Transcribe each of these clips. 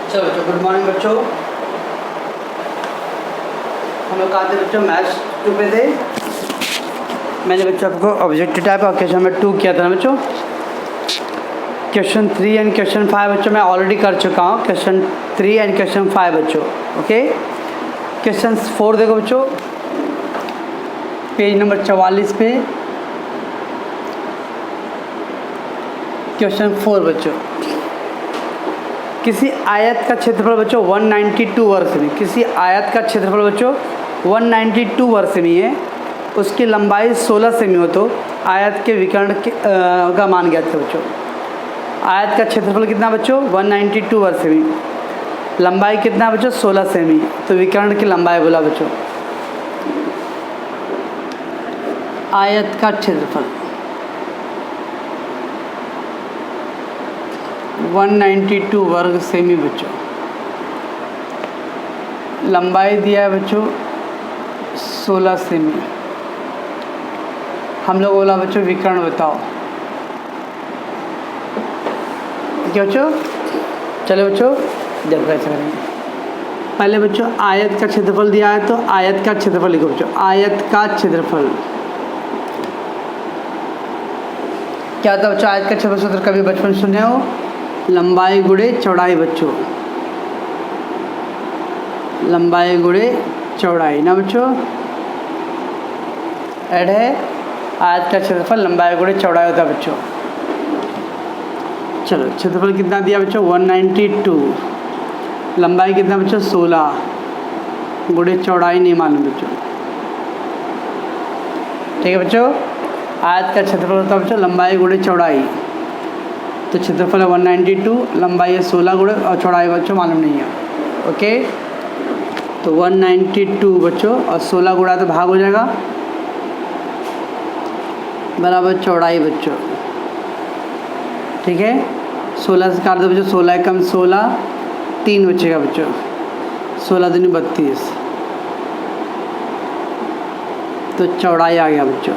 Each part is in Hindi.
चलो बच्चों, गुड मॉर्निंग बच्चों। हम लोग कहाँ थे बच्चों? मैथ्स 2 पे थे। मैंने बच्चों आपको ऑब्जेक्टिव टाइप और क्वेश्चन नंबर 2 किया था ना बच्चों। क्वेश्चन 3 एंड क्वेश्चन 5 बच्चों मैं ऑलरेडी कर चुका हूँ। क्वेश्चन 3 एंड क्वेश्चन 5 बच्चों, ओके। क्वेश्चन 4 देखो बच्चों, पेज नंबर 44 पे। क्वेश्चन 4 बच्चों, किसी आयत का क्षेत्रफल बच्चों 192 वर्ग सेमी। किसी आयत का क्षेत्रफल बच्चों 192 वर्ग सेमी है, उसकी लंबाई 16 सेमी हो तो आयत के विकर्ण का मान ज्ञात है बच्चों। आयत का क्षेत्रफल कितना बच्चों? 192 वर्ग सेमी, लंबाई कितना बच्चों? 16 सेमी, तो विकर्ण की लंबाई बोला बच्चों। आयत का क्षेत्रफल 192 वर्ग सेमी बच्चों, लंबाई दिया है बच्चों 16 सेमी। हम लोग बोला बच्चों विकर्ण बताओ, क्या बच्चों? चलो बच्चों देखो ऐसा करेंगे। पहले बच्चों आयत का क्षेत्रफल दिया है तो आयत का क्षेत्रफल लिखो बच्चों। आयत का क्षेत्रफल क्या था बच्चों? आयत का क्षेत्रफल सूत्र कभी बचपन सुने हो? लंबाई गुणे चौड़ाई बच्चों, लंबाई गुणे चौड़ाई ना बच्चों, ऐड है। आयत का क्षेत्रफल लंबाई गुणे चौड़ाई होता है बच्चों। चलो क्षेत्रफल कितना दिया बच्चों? 192, लंबाई कितना बच्चों? 16, गुणे चौड़ाई नहीं मालूम बच्चों। ठीक है बच्चों, आयत का क्षेत्रफल होता है बच्चों लंबाई गुणे चौड़ाई, तो क्षेत्रफल है 192, लंबाई है 16 गुणे और चौड़ाई बच्चों मालूम नहीं है, ओके। तो 192 बच्चों और 16 गुणा तो भाग हो जाएगा, बराबर चौड़ाई बच्चों। ठीक है, 16 से काट दो बच्चों, 16 एकम 16, 3 बचेगा बच्चों, 16 दूनी 32, तो चौड़ाई आ गया बच्चों,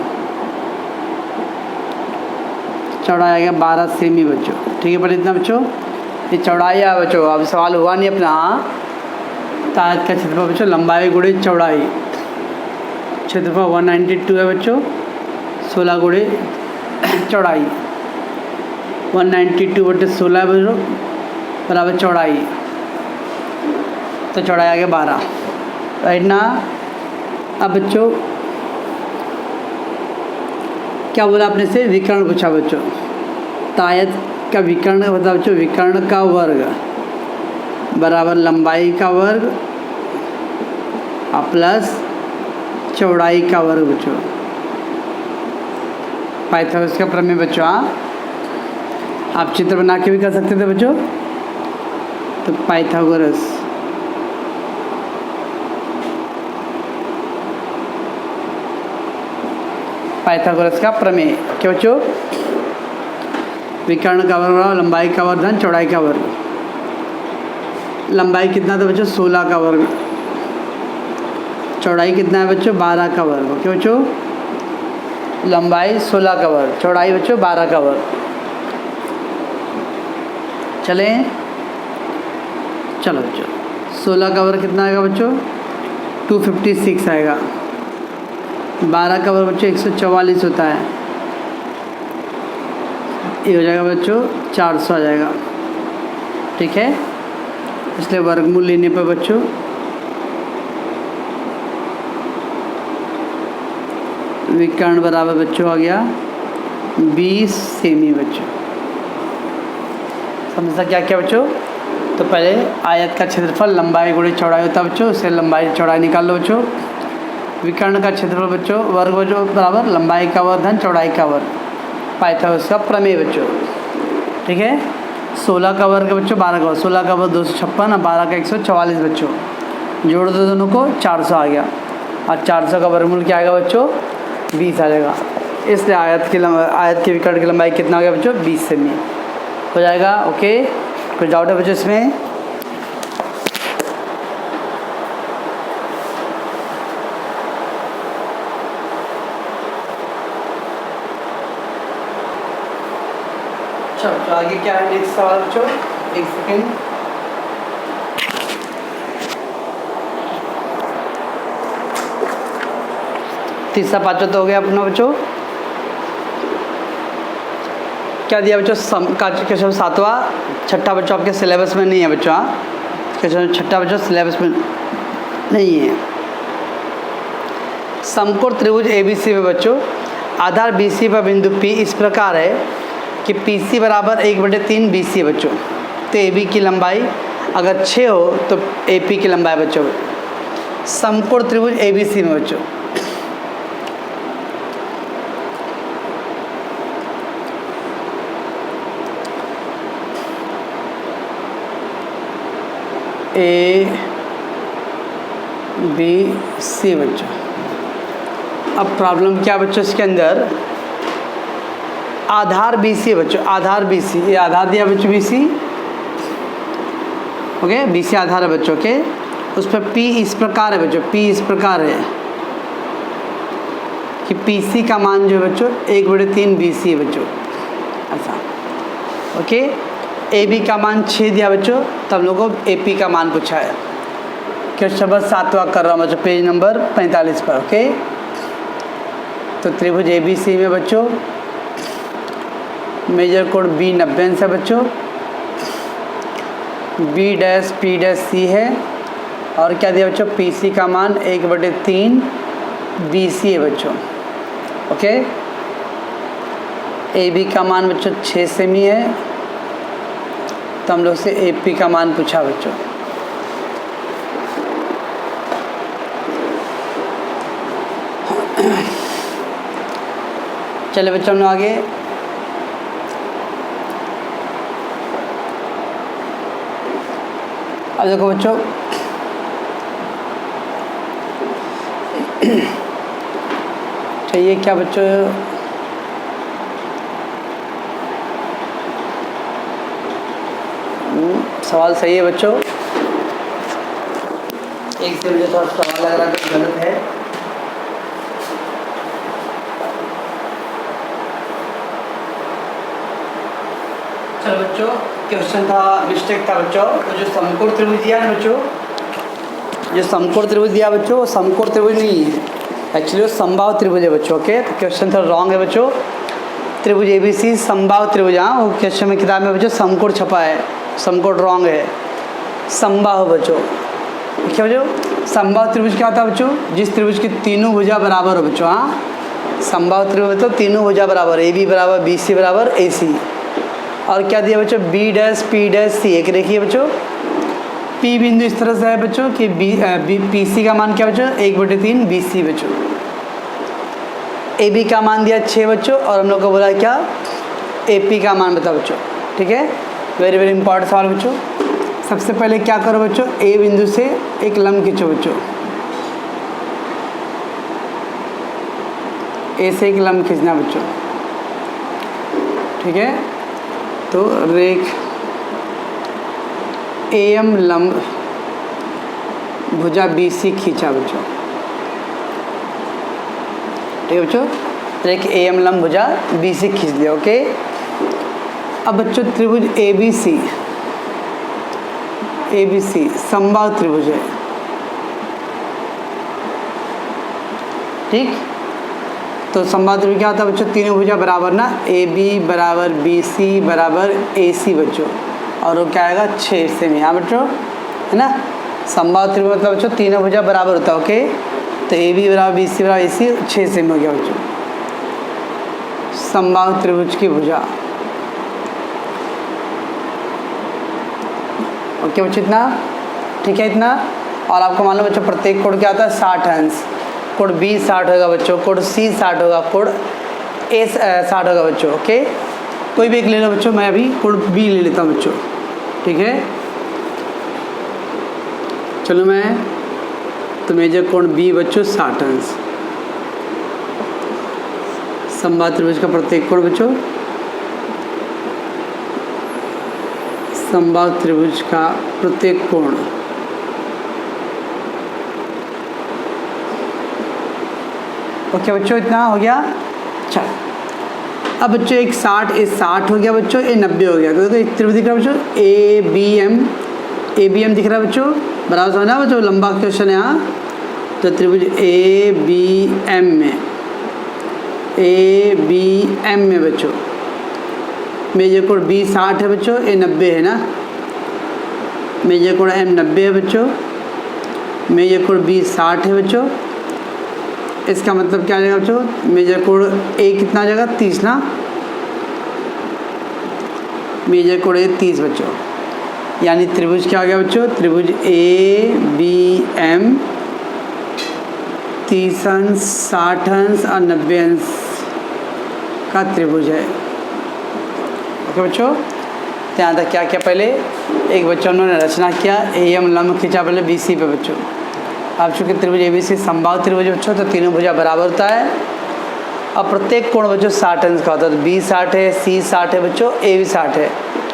चौड़ाई आ गया 12 सेमी बच्चों। ठीक है, पर इतना बच्चों ये चौड़ाई आ बच्चों। अब सवाल हुआ नहीं अपना, तो आयत का क्षेत्रफल बच्चों लंबाई गुणे चौड़ाई, क्षेत्रफल 192 है बच्चों, 16 गुणे चौड़ाई, 192 बटे 16 बच्चों बराबर चौड़ाई, तो चौड़ाई आ गया 12, राइट ना। अब बच्चों क्या बोला आपने से? विकर्ण पूछा बच्चों। तो आयत का विकर्ण बता बच्चों, विकर्ण का वर्ग बराबर लंबाई का वर्ग प्लस चौड़ाई का वर्ग बच्चों। पाइथागोरस का प्रमेय बच्चों। हाँ, आप चित्र बना के भी कर सकते थे बच्चों। तो पाइथागोरस का प्रमेय क्या बच्चों? विकर्ण का वर्ग लंबाई का वर्ग धन चौड़ाई का वर्ग। लंबाई कितना था बच्चों? 16 का वर्ग। चौड़ाई कितना है बच्चों? 12 का वर्ग। ओके बच्चों, लंबाई 16 का वर्ग, चौड़ाई बच्चों 12 का वर्ग। चलें, चलो बच्चों 16 का वर्ग कितना आएगा बच्चों? 256 आएगा। 12 का वर्ग बच्चों 144 होता है, ये हो जाएगा बच्चों 400 आ जाएगा। ठीक है, इसलिए वर्गमूल लेने पर बच्चों विकर्ण बराबर बच्चों आ गया 20 सेमी बच्चों। समझा क्या क्या बच्चों? तो पहले आयत का क्षेत्रफल लंबाई गुणे चौड़ाई होता है बच्चों, उससे लंबाई चौड़ाई निकाल लो बच्चों। विकर्ण का क्षेत्रफल बच्चों वर्ग बच्चों बराबर लंबाई का वर्ग धन चौड़ाई का वर्ग, पाइथागोरस का प्रमेय बच्चों। ठीक है, 16 का वर्ग बच्चों 12 का वर्ग, 16 का वर्ग 256 और 12 का 144 बच्चों, जोड़ दो दोनों को 400 आ गया, और 400 का वर्गमूल क्या आएगा बच्चों? 20 आ जाएगा। इसलिए आयत के विकर्ण की लंबाई कितना हो गया बच्चों? 20 सेमी हो जाएगा। ओके, कुछ डाउट है बच्चों इसमें? चलो तो आगे क्या है नेक्स्ट सवाल बच्चों? एक सेकेंड, तीसरा पाँचवा तो हो गया अपना बच्चों। क्या दिया बच्चों? क्वेश्चन 7वां, छठा बच्चों आपके सिलेबस में नहीं है बच्चों। हाँ, क्वेश्चन छठा बच्चों सिलेबस में नहीं है। समकोण त्रिभुज ABC में बच्चों आधार BC पर बिंदु P इस प्रकार है कि PC बराबर 1/3 BC है बच्चों। तो AB की लंबाई अगर 6 हो तो AP की लंबाई बच्चों समकोण त्रिभुज ABC में बच्चों। ABC बच्चों। अब प्रॉब्लम क्या बच्चों इसके अंदर? आधार BC है बच्चों, आधार BC, ये आधार दिया बच्चों BC, ओके। BC आधार है बच्चों के, उस पर P इस प्रकार है बच्चों, P इस प्रकार है कि PC का मान जो है बच्चों 1/3 BC है बच्चों, ऐसा, ओके। AB का मान 6 दिया बच्चों, तब लोगों को AP का मान पूछा है। क्वेश्चन नंबर 7वां कर रहा हूँ बच्चों, पेज नंबर 45 पर, ओके। तो त्रिभुज ABC में बच्चों मेजर कोण B 90 अंश है बच्चों, B'P'C है, और क्या दिया बच्चों? PC का मान 1/3 BC है बच्चों, ओके। AB का मान बच्चों 6 सेमी है, तो हम लोग से AP का मान पूछा बच्चों। चले बच्चों हम लोग आगे। अब देखो बच्चों चाहिए क्या बच्चों? सवाल सही है बच्चों, एक से मुझे थोड़ा सवाल लग रहा है कि गलत है। चलो बच्चों, क्वेश्चन था, मिस्टेक था बच्चों। तो जो समकोण त्रिभुज दिया है बच्चों, जो समकोण त्रिभुज दिया बच्चों, वो समकोण त्रिभुज नहीं है, एक्चुअली वो समबाहु त्रिभुज है बच्चों, ओके। तो क्वेश्चन था रॉन्ग है बच्चों। त्रिभुज ABC समबाहु त्रिभुज, हाँ, वो क्वेश्चन में किताब में बच्चों समकोण छपा है, समकोण रॉन्ग है, समबाहु बच्चों, क्या बच्चों? समबाहु त्रिभुज क्या होता है बच्चों? जिस त्रिभुज की तीनों भुजा बराबर हो बच्चों, हाँ। समबाहु त्रिभुज तो तीनों भुजा बराबर, AB बराबर BC बराबर AC। और क्या दिया बच्चों? B'P'C। एक देखिए बच्चों, P बिंदु इस तरह से है बच्चों कि PC का मान क्या बच्चों? 1/3 BC बच्चों। AB का मान दिया 6 बच्चों, और हम लोग को बोला क्या? AP का मान बता बच्चों, ठीक है। वेरी वेरी इंपॉर्टेंट सवाल बच्चों। सबसे पहले क्या करो बच्चों? A बिंदु से एक लंब खींचो बच्चों, A से एक लंब खींचना बच्चों, ठीक है। तो रेख AM लंब भुजा BC खींचा बच्चों, ठीक है बच्चों। रेख AM लंब भुजा BC खींच लिया, ओके। अब बच्चों त्रिभुज ABC समबाहु त्रिभुज है, ठीक। तो समबाहु त्रिभुज क्या होता है बच्चों? तीनों भुजा बराबर ना, AB बराबर BC बराबर AC बच्चों, और वो क्या आएगा? 6 सेमी, हाँ बच्चों, है ना। समबाहु त्रिभुज मतलब बच्चों तीनों भुजा बराबर होता है, ओके। तो AB बराबर BC बराबर AC 6 सेमी हो गया बच्चों, समबाहु त्रिभुज की भुजा, ओके बच्चों, इतना ठीक है, इतना। और आपको मालूम बच्चों प्रत्येक कोण क्या आता है? 60 अंश। कोण B 60 होगा बच्चों, कोण C 60 होगा, कोण A 60 होगा बच्चों, ओके। कोई भी एक ले लो बच्चों, मैं अभी कोण B ले लेता हूँ बच्चों, ठीक है। चलो मैं तो मेजर कोण B बच्चों 60 अंश। समबाहु त्रिभुज का प्रत्येक कोण बच्चों, समबाहु त्रिभुज का प्रत्येक कोण ओके बच्चों, इतना हो गया। चल अब बच्चों एक 60 हो गया बच्चों, ये 90 हो गया। तो देखो एक त्रिभुज दिख रहा है बच्चों, ABM दिख रहा है बच्चों, बराबर समझना बच्चों, लंबा क्वेश्चन है यहाँ। तो त्रिभुज ABM में ABM में बच्चों मेजर कोड B 60 है बच्चों, A 90 है ना। मेजर कोड M 90 है बच्चों, मेजर कोड B 60 है बच्चों। इसका मतलब क्या आ जाएगा बच्चों, मेजर कोड A कितना आ जाएगा 30 ना, मेजर कोड A 30 बच्चों। यानी त्रिभुज क्या आ गया बच्चों, त्रिभुज ABM 30 अंश 60 अंश और 90 अंश का त्रिभुज है। ओके बच्चों, ध्यान तक क्या किया, पहले एक बच्चों ने रचना किया, AM लंब खींचा पहले BC पे बच्चों। अब चूँकि त्रिभुज ABC समबाहु त्रिभुज बच्चों, तो तीनों भुजा बराबर होता है। अब प्रत्येक कोण बच्चों 60 अंश का होता है, तो B 60 है, C 60 है बच्चों, A भी 60 है।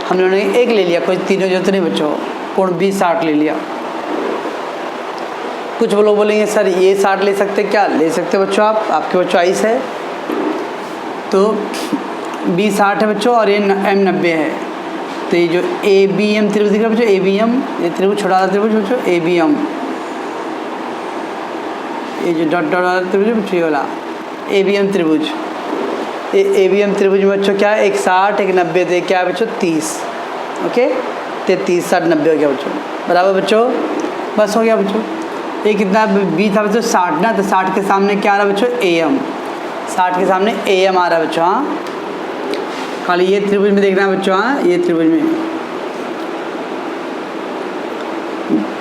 हम लोगों ने एक ले लिया, कोई तीनों जरूरत नहीं बच्चों, कोण B 60 ले लिया। कुछ लोग बोलेंगे सर ये 60 ले सकते, क्या ले सकते बच्चों, आप आपके बच्चों चॉइस है। तो B 60 है बच्चों और ये M 90 है। तो ये जो ABM त्रिभुज दिख रहा है बच्चों, ABM ये त्रिभुज छोटा वाला त्रिभुज बच्चों, ABM ये जो डॉट डॉट वाला त्रिभुज बच्चों, ये वाला ABM त्रिभुज। ये ABM त्रिभुज में बच्चों क्या है, एक 60 एक 90, तो क्या है बच्चों 30। ओके, तो 30 60 90 हो गया बच्चों, बराबर बच्चों, बस हो गया बच्चों। ये कितना B था बच्चों 60 ना, तो 60 के सामने क्या आ रहा है बच्चों AM, 60 के सामने AM आ रहा है बच्चों। हाँ, खाली ये त्रिभुज में देखना है बच्चों। हाँ, ये त्रिभुज में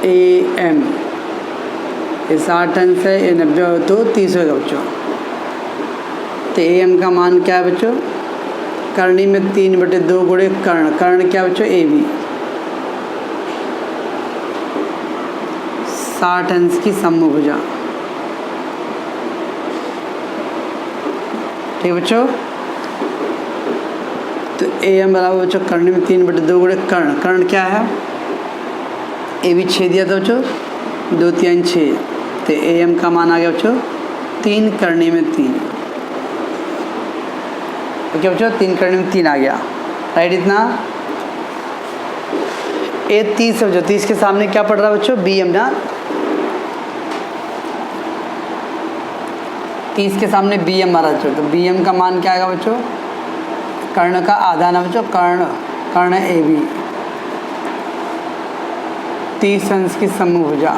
AM ये 60 अंश है, ये 90 तो 30 होगा बच्चों। तो AM का मान क्या है बच्चों, करनी में 3/2 गुणे कर्ण, कर्ण क्या बच्चों AB, 60 अंश की समभुजा। ठीक है बच्चों, तो AM बराबर बच्चों करनी में 3/2 गुणे कर्ण, कर्ण क्या है, AB 6 दिया था बच्चों, 2 3 6, तो AM का मान आ गया बच्चों 3 करनी में 3। ओके बच्चों, 3 करनी में 3 आ गया, राइट। इतना A 30 है बच्चों, 30 के सामने क्या पड़ रहा है बच्चों, BM ना, 30 के सामने BM मारा बच्चों, तो BM का मान क्या आएगा बच्चों, कर्ण का आधा ना बच्चों, कर्ण कर्ण AB 30 अंश की समभुजा।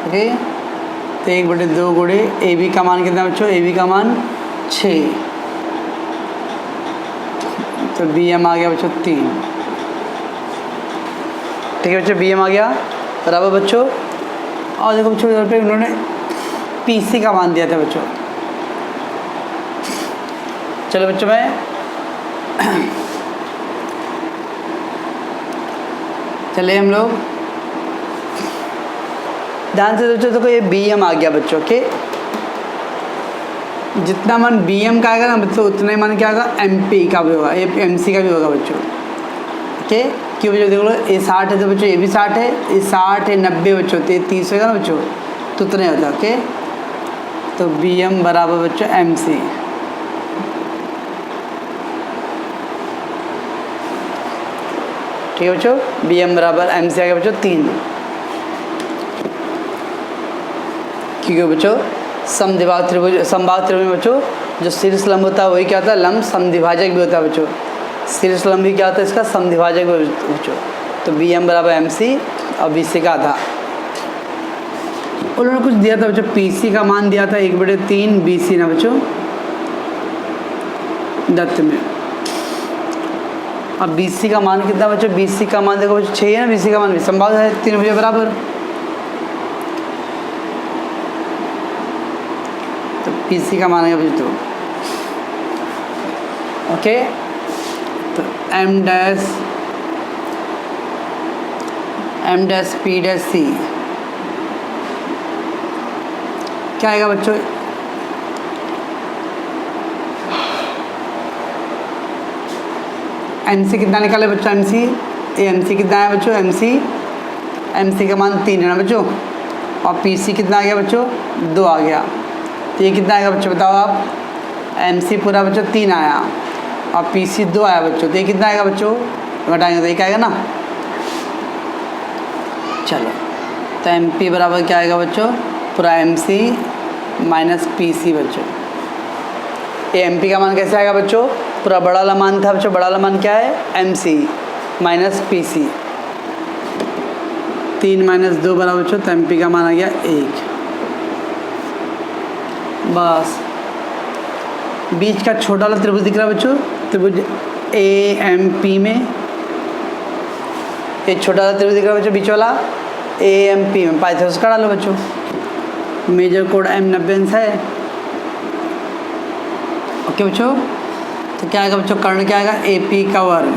ओके, तो 1/2 गुणे AB का मान कितना बच्चों, AB का मान 6, तो BM आ गया बच्चों 3। ठीक है बच्चों, BM आ गया बराबर बच्चों। और देखो बच्चों इधर पे उन्होंने PC का मान दिया था बच्चों। चलो बच्चों, मैं चले हम लोग ध्यान से बच्चों, देखो ये BM आ गया बच्चों के, जितना मान BM का आएगा ना बच्चों, उतना ही मान क्या आएगा MP का भी होगा, MC का भी होगा बच्चों। ओके, क्यों बच्चों देख लो, ये 60 है तो बच्चों ये भी 60 है, ये 60 है 90 बच्चों, तो ये 30 होगा ना बच्चों, तो उतना होता है। ओके, तो BM बराबर बच्चों MC। ठीक है बच्चों, BM बराबर MC आ गया बच्चों 3। क्योंकि बच्चों समद्विभाजक त्रिभुज, समबाहु त्रिभुज में बच्चों जो शीर्ष लंब होता है वही क्या होता है, लंब समद्विभाजक भी होता है बच्चों। शीर्ष लंब भी क्या होता है, इसका समद्विभाजक भी बच्चों। तो BM बराबर MC और BC का आधा। उन्होंने कुछ दिया था बच्चों, PC का मान दिया था 1/3 BC ना बच्चों दत्त में। अब BC का मान कितना बच्चों, BC का मान देखो बच्चों 6 है ना, BC का मान भी समबाहु है, 3 भुजा बराबर, तो PC का मान है बच्चों। ओके, तो M dash P dash C क्या आएगा बच्चों, MC कितना निकाले बच्चों, MC कितना है बच्चों, MC का मान 3 है ना बच्चों, और PC कितना आ गया बच्चों 2 आ गया, तो ये कितना आएगा बच्चों बताओ आप, MC पूरा बच्चों 3 आया और PC 2 आया बच्चों, तो ये कितना आएगा बच्चों, घटाएंगे तो एक आएगा ना। चलो, तो MP बराबर क्या आएगा बच्चों पूरा M C minus P C बच्चों। ये एम पी का मान कैसे आएगा बच्चों? पूरा बड़ा वाला मान था बच्चों, बड़ा वाला मान क्या है? M C minus P C. 3 minus 2 बराबर बच्चों, तो एम पी का मान आ गया 1। बस बीच का छोटा वाला त्रिभुज दिख रहा है बच्चों, त्रिभुज ए एम पी में एक छोटा वाला त्रिभुज दिख रहा है बच्चों, बीच वाला ए एम पी में पाइथागोरस का डालो बच्चों। मेजर कोड एम 90 अंश है। ओके बच्चों, तो क्या आएगा बच्चों? कर्ण क्या आएगा? ए पी का वर्ग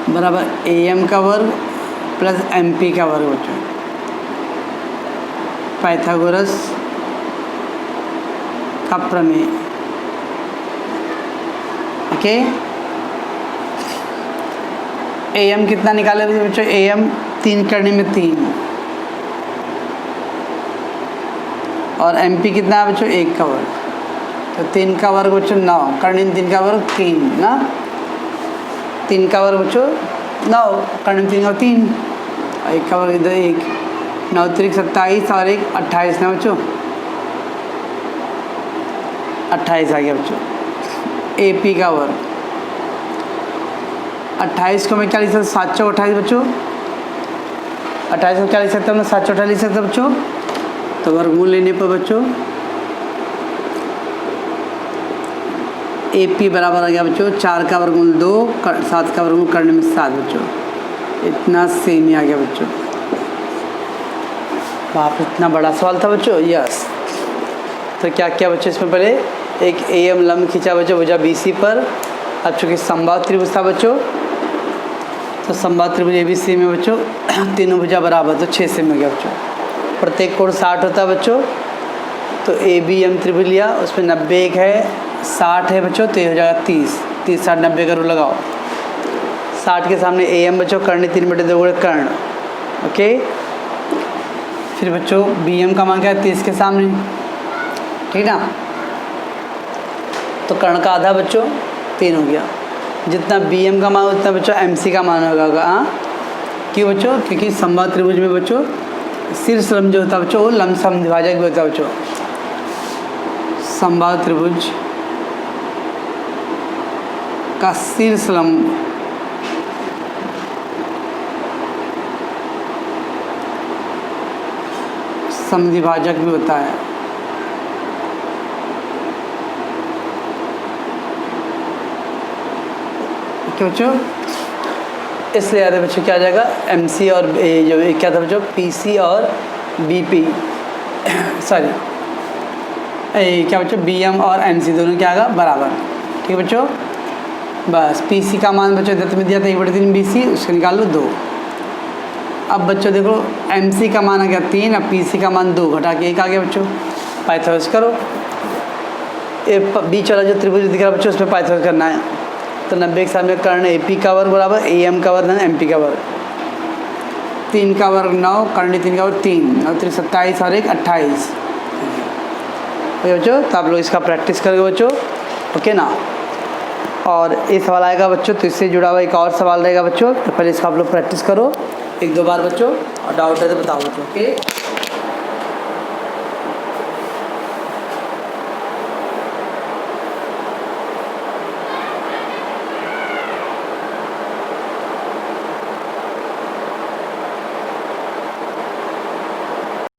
बराबर ए एम का वर्ग प्लस एम पी का वर्ग बच्चों। पाइथागोरस का प्रमेय। ओके, ए एम कितना निकाले बच्चों? ए एम 3 करने में 3 और एम पी कितना है बच्चों? 1 का वर्ग। तो 3 का वर्ग बच्चों 9, कर्ण 3 का वर्ग 3 ना, 3 का वर्ग बच्चों 9, कर्ण 3 का 3, 1 का वर्ग इधर 1, 9 3 27 और 1 28 ना बच्चों, 28 आ गया बच्चों। ए पी का वर्ग 28 को मैं क्या लिख सकता? 7 चौक 28 बच्चों, 28 को क्या लिख सकता हूँ? 7 चौक 28 लिख सकता बच्चों। तो वर्गमूल लेने पर बच्चों ए पी बराबर आ गया बच्चों 4 का वर्गमूल 2, 7 का वर्गमूल करने में 7 बच्चों। इतना सेम ही आ गया बच्चों। बाप, इतना बड़ा सवाल था बच्चों। यस, तो क्या किया बच्चों? इसमें पहले एक ए एम लंब खींचा बच्चों भुजा बी सी पर। अब चूँकि समबाहु त्रिभुज था बच्चों, तो समबाहु त्रिभुज ए बी सी में बच्चों तीनों भुजा बराबर, तो 6 से में गया बच्चों। प्रत्येक कोण 60 होता है बच्चों, तो ए बी एम त्रिभुज लिया, उसमें 90 एक है, 60 है बच्चों, तो ये हो जाएगा 30, 30 60 90 का रूल लगाओ। 60 के सामने ए एम बच्चों, कर्ण 3/2 गुणे कर्ण। ओके, फिर बच्चों बी एम का मान क्या है? 30 के सामने, ठीक ना, तो कर्ण का आधा बच्चों 3 हो गया। जितना बी एम का मान उतना बच्चों एम सी का मान होगा। हाँ, क्यों बच्चों? क्योंकि समबाहु त्रिभुज में बच्चों शीर्ष लंब जो होता है बच्चों वो लंब समद्विभाजक भी होता है बच्चों। समबाहु त्रिभुज का शीर्ष लंब समद्विभाजक भी होता है। क्यों बच्चों? इसलिए याद है बच्चों क्या आ जाएगा? एम सी और जो क्या था बच्चों? पी सी और बी पी सॉरी क्या बच्चों? बी एम और एम सी दोनों क्या आएगा? बराबर। ठीक है बच्चों, बस पी सी का मान बच्चों दत्त में दिया था 1/3 बी सी, उसको निकाल लो 2। अब बच्चों देखो एम सी का मान आ गया 3, अब पी सी का मान 2 घटा के 1 आ गया बच्चों। पाइथागोरस करो। ये बीच वाला जो त्रिभुज दिख रहा है बच्चों, उस पर पाइथागोरस करना है। तो 90 के सामने कर्ण ए पी का वर्ग बराबर ए एम का वर्ग एम पी का वर्ग। 3 का वर्ग 9, कर्ण 3 का वर्ग 3, 9 3 27 और 1 28। ओके बच्चों, तो आप लोग इसका प्रैक्टिस करोगे बच्चों। ओके ना, और ये सवाल आएगा बच्चों, तो इससे जुड़ा हुआ एक और सवाल रहेगा बच्चों, तो पहले इसका आप लोग प्रैक्टिस करो 1-2 बार बच्चों, और डाउट है तो बताओ बच्चों। ओके।